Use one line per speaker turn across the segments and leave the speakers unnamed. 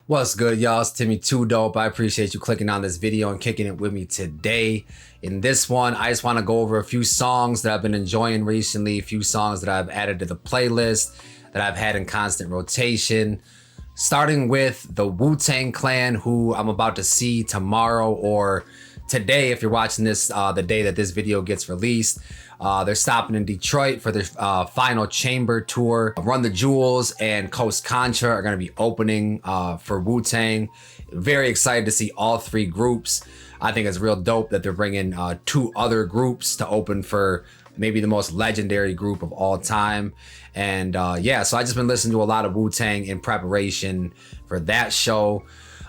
What's good, y'all? It's Timmy Too Dope. I appreciate you clicking on this video and kicking it with me today. In this one, I just want to go over a few songs that I've been enjoying recently, a few songs that I've added to the playlist that I've had in constant rotation. Starting with the Wu-Tang Clan, who I'm about to see tomorrow or today, if you're watching this the day that this video gets released. They're stopping in Detroit for their final chamber tour. Run the Jewels and Coast Contra are going to be opening for Wu-Tang. Very excited to see all three groups. I think it's real dope that they're bringing two other groups to open for maybe the most legendary group of all time. And yeah, so I just been listening to a lot of Wu-Tang in preparation for that show.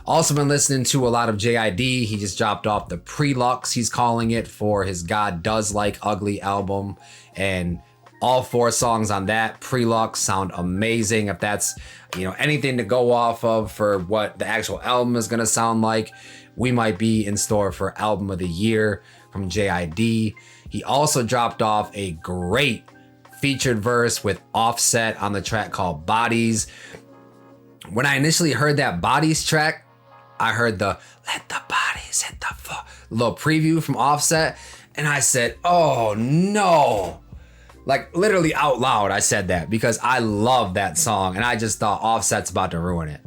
Also been listening to a lot of JID. He just dropped off the Preluxe, he's calling it, for his God Does Like Ugly album. And all 4 songs on that Preluxe sound amazing. If that's, anything to go off of for what the actual album is going to sound like, we might be in store for Album of the Year from JID. He also dropped off a great featured verse with Offset on the track called Bodies. When I initially heard that Bodies track, I heard the "Let the bodies hit the floor" little preview from Offset, and I said, oh no. Like literally out loud, I said that because I love that song and I just thought Offset's about to ruin it.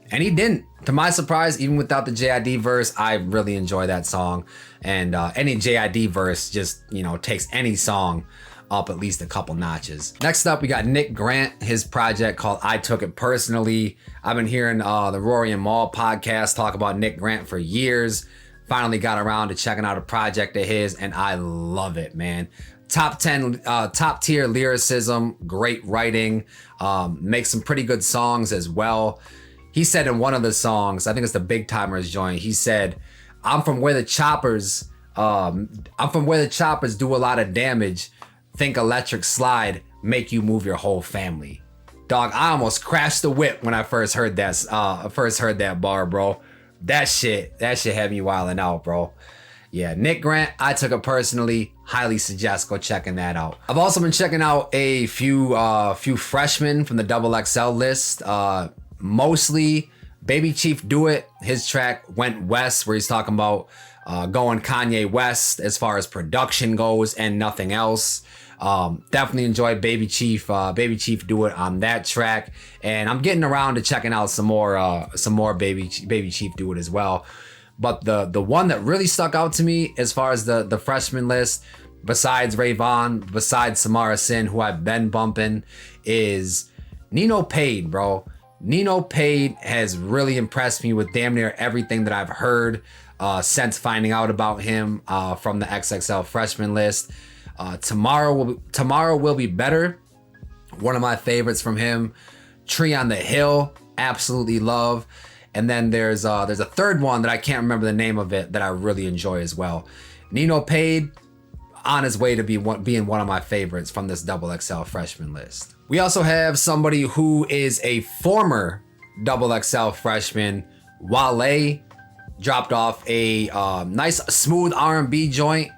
And he didn't. To my surprise, even without the JID verse, I really enjoy that song. And any JID verse just, takes any song up at least a couple notches. Next up, we got Nick Grant, his project called I Took It Personally. I've been hearing the Rory and Maul podcast talk about Nick Grant for years. Finally got around to checking out a project of his and I love it, man. Top tier lyricism, great writing, makes some pretty good songs as well. He said in one of the songs, I think it's the Big Timers joint, he said, I'm from where the choppers do a lot of damage. Think electric slide, make you move your whole family. Dog, I almost crashed the whip when I first heard that bar, bro. That shit had me wilding out, bro. Yeah, Nick Grant, I Took It Personally. Highly suggest go checking that out. I've also been checking out a few freshmen from the XXL list. Mostly Baby Chief Do It. His track Went West, where he's talking about going Kanye West as far as production goes and nothing else. Definitely enjoy Baby Chief Do It on that track, and I'm getting around to checking out some more Baby Chief Do It as well. But the one that really stuck out to me as far as the freshman list, besides Rayvon, besides Samara Sin, who I've been bumping, is Nino Pade, bro. Nino Pade has really impressed me with damn near everything that I've heard since finding out about him from the XXL freshman list. Tomorrow will be better. One of my favorites from him. Tree on the Hill, absolutely love. And then there's a third one that I can't remember the name of it that I really enjoy as well. Nino Pade, on his way to being one of my favorites from this XXL freshman list. We also have somebody who is a former XXL freshman. Wale dropped off a nice smooth R&B joint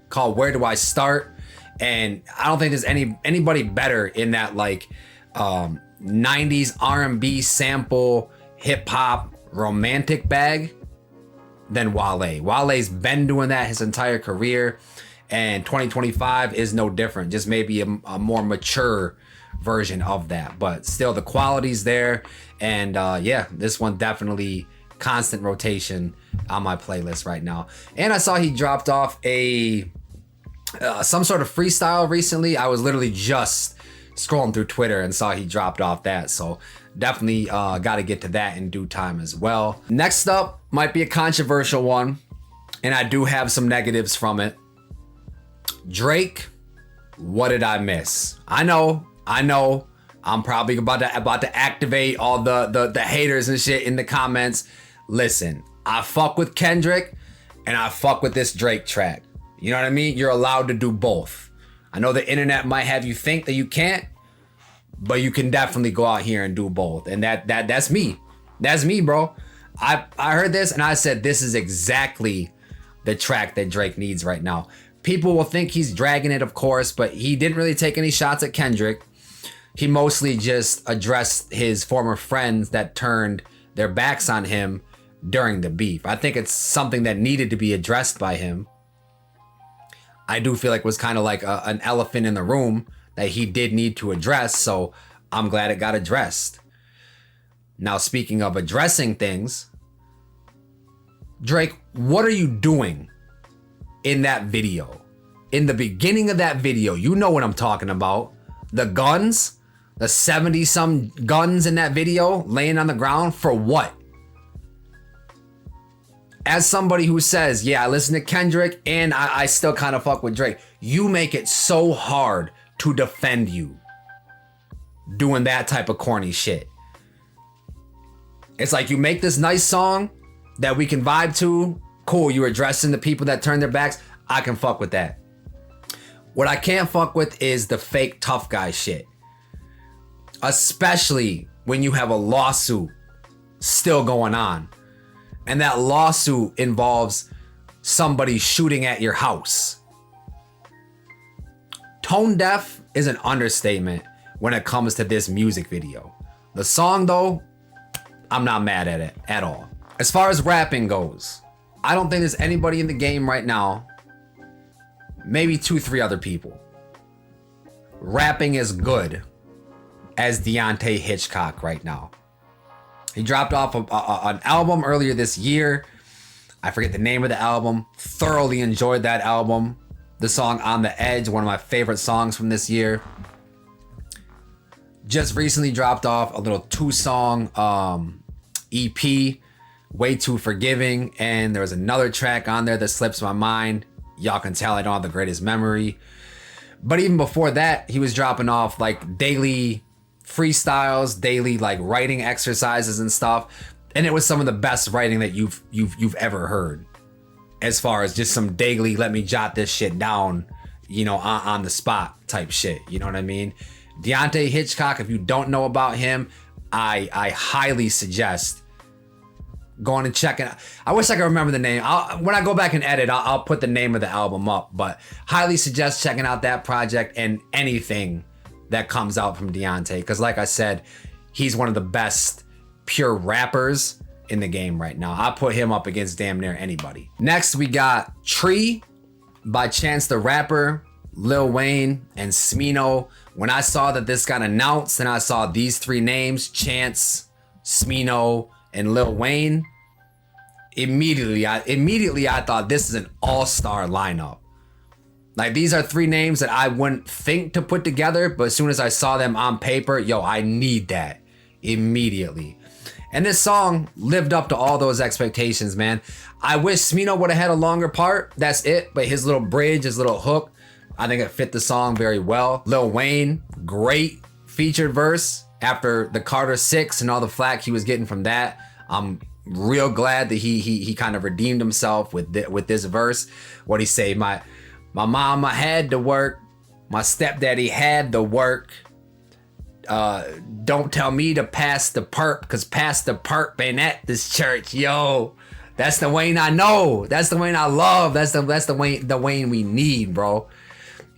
called Where Do I Start? And I don't think there's anybody better in that 90s R&B sample hip hop romantic bag than Wale. Wale's been doing that his entire career, and 2025 is no different. Just maybe a more mature version of that, but still the quality's there. And yeah, this one definitely constant rotation on my playlist right now. And I saw he dropped off some sort of freestyle recently. I was literally just scrolling through Twitter and saw he dropped off that, so definitely got to get to that in due time as well. Next up might be a controversial one, and I do have some negatives from it. Drake, What Did I Miss? I know I'm probably about to activate all the haters and shit in the comments. Listen, I fuck with Kendrick and I fuck with this Drake track. You know what I mean? You're allowed to do both. I know the internet might have you think that you can't, but you can definitely go out here and do both. And that's me. That's me, bro. I heard this and I said, this is exactly the track that Drake needs right now. People will think he's dragging it, of course, but he didn't really take any shots at Kendrick. He mostly just addressed his former friends that turned their backs on him during the beef. I think it's something that needed to be addressed by him. I do feel like it was kind of like an elephant in the room that he did need to address, so I'm glad it got addressed. Now, speaking of addressing things, Drake, what are you doing in that video? In the beginning of that video, you know what I'm talking about. The guns, the 70-some guns in that video laying on the ground for what? As somebody who says, yeah, I listen to Kendrick and I still kind of fuck with Drake, you make it so hard to defend you doing that type of corny shit. It's like you make this nice song that we can vibe to. Cool, you're addressing the people that turn their backs. I can fuck with that. What I can't fuck with is the fake tough guy shit. Especially when you have a lawsuit still going on. And that lawsuit involves somebody shooting at your house. Tone deaf is an understatement when it comes to this music video. The song though, I'm not mad at it at all. As far as rapping goes, I don't think there's anybody in the game right now, maybe 2-3 other people, rapping as good as Deante Hitchcock right now. He dropped off an album earlier this year. I forget the name of the album. Thoroughly enjoyed that album. The song On the Edge, one of my favorite songs from this year. Just recently dropped off a little 2-song EP, Way Too Forgiving. And there was another track on there that slips my mind. Y'all can tell I don't have the greatest memory. But even before that, he was dropping off like daily freestyles, daily like writing exercises and stuff, and it was some of the best writing that you've ever heard, as far as just some daily let me jot this shit down, you know, on the spot type shit, you know what I mean? Deante Hitchcock, if you don't know about him, I highly suggest going and checking. I wish I could remember the name. When I go back and edit, I'll put the name of the album up, but highly suggest checking out that project and anything that comes out from Deante, because like I said, he's one of the best pure rappers in the game right now. I put him up against damn near anybody. Next, we got Tree by Chance the Rapper, Lil Wayne, and Smino. When I saw that this got announced and I saw these 3 names, Chance, Smino, and Lil Wayne, immediately I thought this is an all-star lineup. Like, these are 3 names that I wouldn't think to put together, but as soon as I saw them on paper, yo, I need that immediately. And this song lived up to all those expectations, man. I wish Smino would have had a longer part. That's it. But his little bridge, his little hook, I think it fit the song very well. Lil Wayne, great featured verse after the Carter 6 and all the flack he was getting from that. I'm real glad that he kind of redeemed himself with this verse. What'd he say? My mama had to work. My stepdaddy had to work. Don't tell me to pass the perp, cause pass the perp ain't at this church. Yo, that's the Wayne I know. That's the Wayne I love. That's the Wayne we need, bro.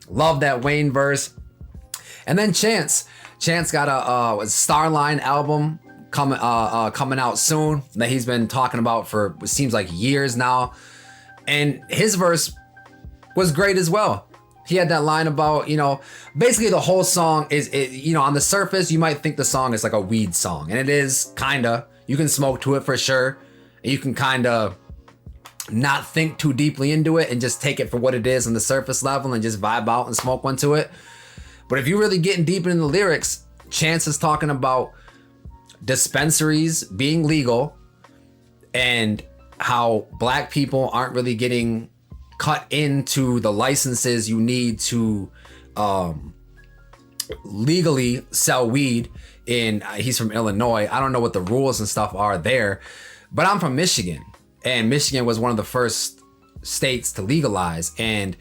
Love that Wayne verse. And then Chance got a Starline album coming out soon that he's been talking about for it seems like years now. And his verse was great as well. He had that line about, you know, basically the whole song is, you know, on the surface, you might think the song is like a weed song. And it is, kinda. You can smoke to it for sure. You can kind of not think too deeply into it and just take it for what it is on the surface level and just vibe out and smoke one to it. But if you're really getting deep into the lyrics, Chance is talking about dispensaries being legal and how black people aren't really getting cut into the licenses you need to legally sell weed in, he's from Illinois. I don't know what the rules and stuff are there, but I'm from Michigan, and Michigan was one of the first states to legalize. And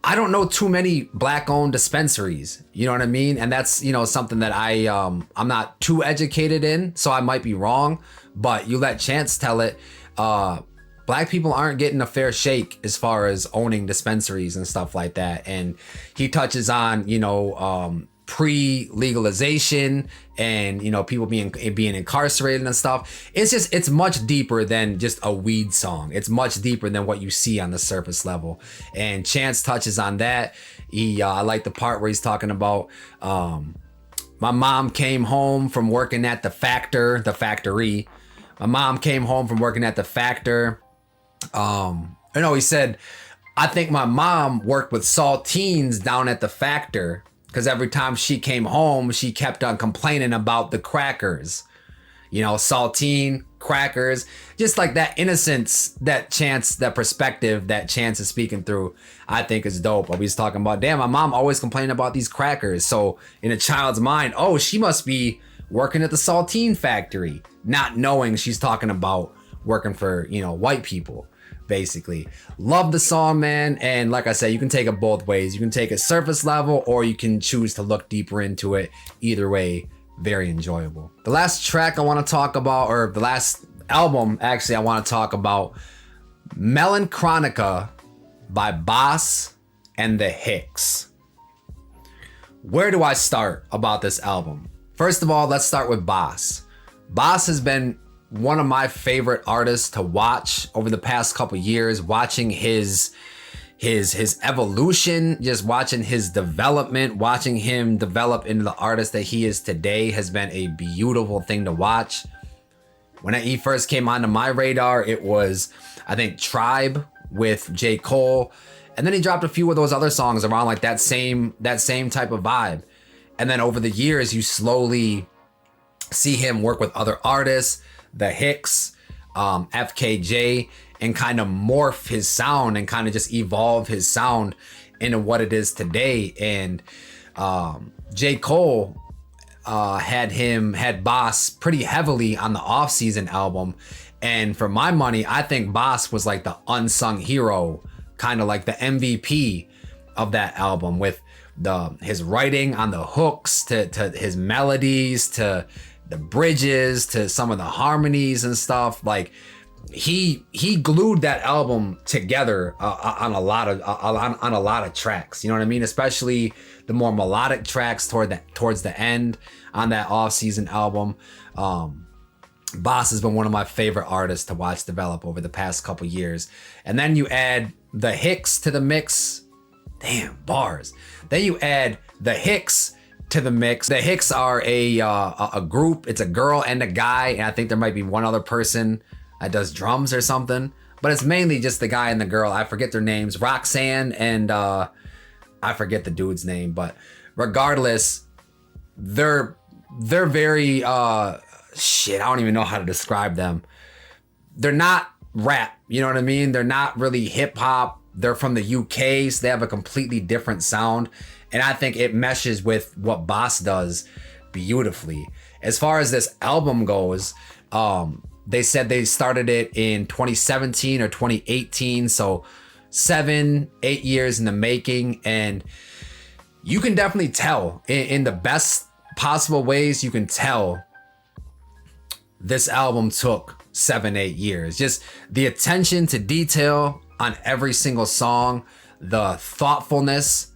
I don't know too many black owned dispensaries, you know what I mean? And that's, you know, something that I'm not too educated in, so I might be wrong, but you let Chance tell it. Black people aren't getting a fair shake as far as owning dispensaries and stuff like that. And he touches on, you know, pre-legalization and, you know, people being incarcerated and stuff. It's much deeper than just a weed song. It's much deeper than what you see on the surface level. And Chance touches on that. I like the part where he's talking about, my mom came home from working at the factory. My mom came home from working at the factor. He said, I think my mom worked with saltines down at the factor because every time she came home, she kept on complaining about the crackers. You know, saltine, crackers, just like that innocence, that perspective that Chance is speaking through, I think is dope. But he's talking about, damn, my mom always complaining about these crackers. So in a child's mind, oh, she must be working at the saltine factory, not knowing she's talking about working for, you know, white people. Basically, love the song, man. And like I said, you can take it both ways. You can take it surface level, or you can choose to look deeper into it. Either way, very enjoyable. The last track I want to talk about, or the last album actually I want to talk about, Melanchronica by Bas and The Hics. Where do I start about this album? First of all, let's start with Bas. Bas has been one of my favorite artists to watch over the past couple years, watching his evolution, just watching his development, watching him develop into the artist that he is today has been a beautiful thing to watch. When he first came onto my radar, it was, I think, Tribe with J. Cole. And then he dropped a few of those other songs around like that same type of vibe. And then over the years, you slowly see him work with other artists, The Hics, FKJ, and kind of morph his sound and kind of just evolve his sound into what it is today. And J. Cole had Bas pretty heavily on the off-season album. And for my money, I think Bas was like the unsung hero, kind of like the MVP of that album, with his writing on the hooks to his melodies to the bridges to some of the harmonies and stuff. Like he glued that album together on a lot of tracks. You know what I mean? Especially the more melodic tracks towards the end on that off-season album. Bas has been one of my favorite artists to watch develop over the past couple years. And then you add The Hics to the mix. Damn, bars. Then you add The Hics to the mix. The Hics are a group. It's a girl and a guy, and I think there might be one other person that does drums or something, but it's mainly just the guy and the girl. I forget their names, Roxanne and I forget the dude's name, but regardless, they're very I don't even know how to describe them. They're not rap, you know what I mean? They're not really hip hop. They're from the UK, so they have a completely different sound. And I think it meshes with what Bas does beautifully. As far as this album goes, they said they started it in 2017 or 2018. So 7-8 years in the making. And you can definitely tell in the best possible ways, you can tell this album took 7-8 years. Just the attention to detail on every single song, the thoughtfulness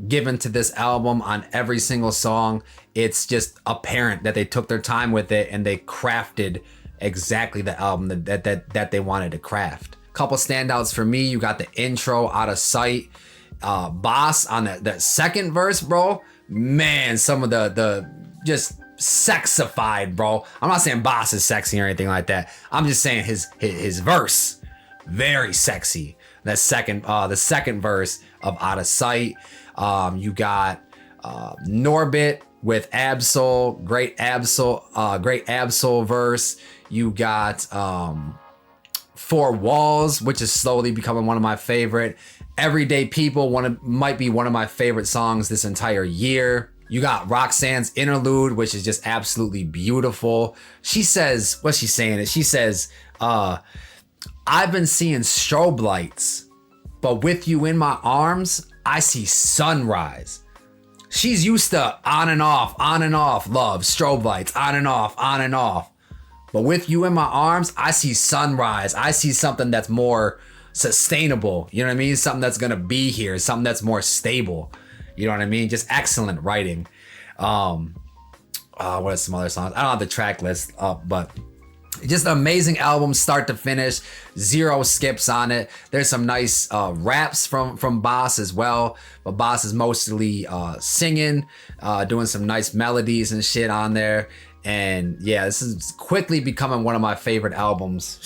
given to this album on every single song. It's just apparent that they took their time with it and they crafted exactly the album that they wanted to craft. Couple standouts for me, you got the intro, Out of Sight. Bas on that second verse, bro, man, some of the just sexified, bro. I'm not saying Bas is sexy or anything like that. I'm just saying his verse, very sexy. The second verse of Out of Sight. You got Norbit with Absol, great Absol verse. You got Four Walls, which is slowly becoming one of my favorite. Everyday People might be one of my favorite songs this entire year. You got Roxanne's Interlude, which is just absolutely beautiful. She says, what's she saying? She says, I've been seeing strobe lights, but with you in my arms, I see sunrise. She's used to on and off love, strobe lights, on and off. But with you in my arms, I see sunrise. I see something that's more sustainable. You know what I mean? Something that's going to be here, something that's more stable. You know what I mean? Just excellent writing. What are some other songs? I don't have the track list up, but just an amazing album, start to finish. 0 skips on it. There's some nice raps from Bas as well, but Bas is mostly singing, doing some nice melodies and shit on there. And yeah, this is quickly becoming one of my favorite albums.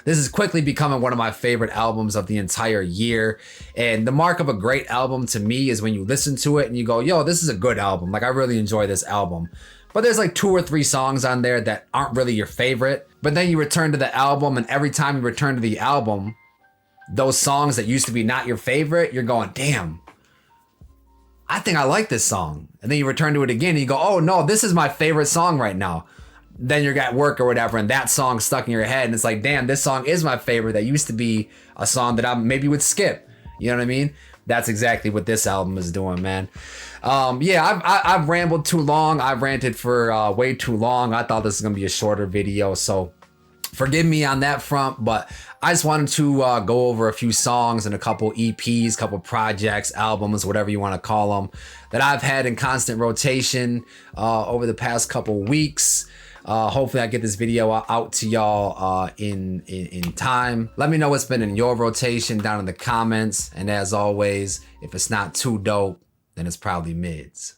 This is quickly becoming one of my favorite albums of the entire year. And the mark of a great album to me is when you listen to it and you go, yo, this is a good album. Like, I really enjoy this album. But there's like 2 or 3 songs on there that aren't really your favorite. But then you return to the album, and every time you return to the album, those songs that used to be not your favorite, you're going, damn, I think I like this song. And then you return to it again and you go, oh no, this is my favorite song right now. Then you're at work or whatever, and that song stuck in your head, and it's like, damn, this song is my favorite. That used to be a song that I maybe would skip. You know what I mean? That's exactly what this album is doing, man. Yeah, I've rambled too long. I've ranted for way too long. I thought this was gonna be a shorter video, so forgive me on that front. But I just wanted to go over a few songs and a couple EPs, couple projects, albums, whatever you want to call them, that I've had in constant rotation over the past couple weeks. Hopefully I get this video out to y'all in time. Let me know what's been in your rotation down in the comments. And as always, if it's not too dope, then it's probably mids.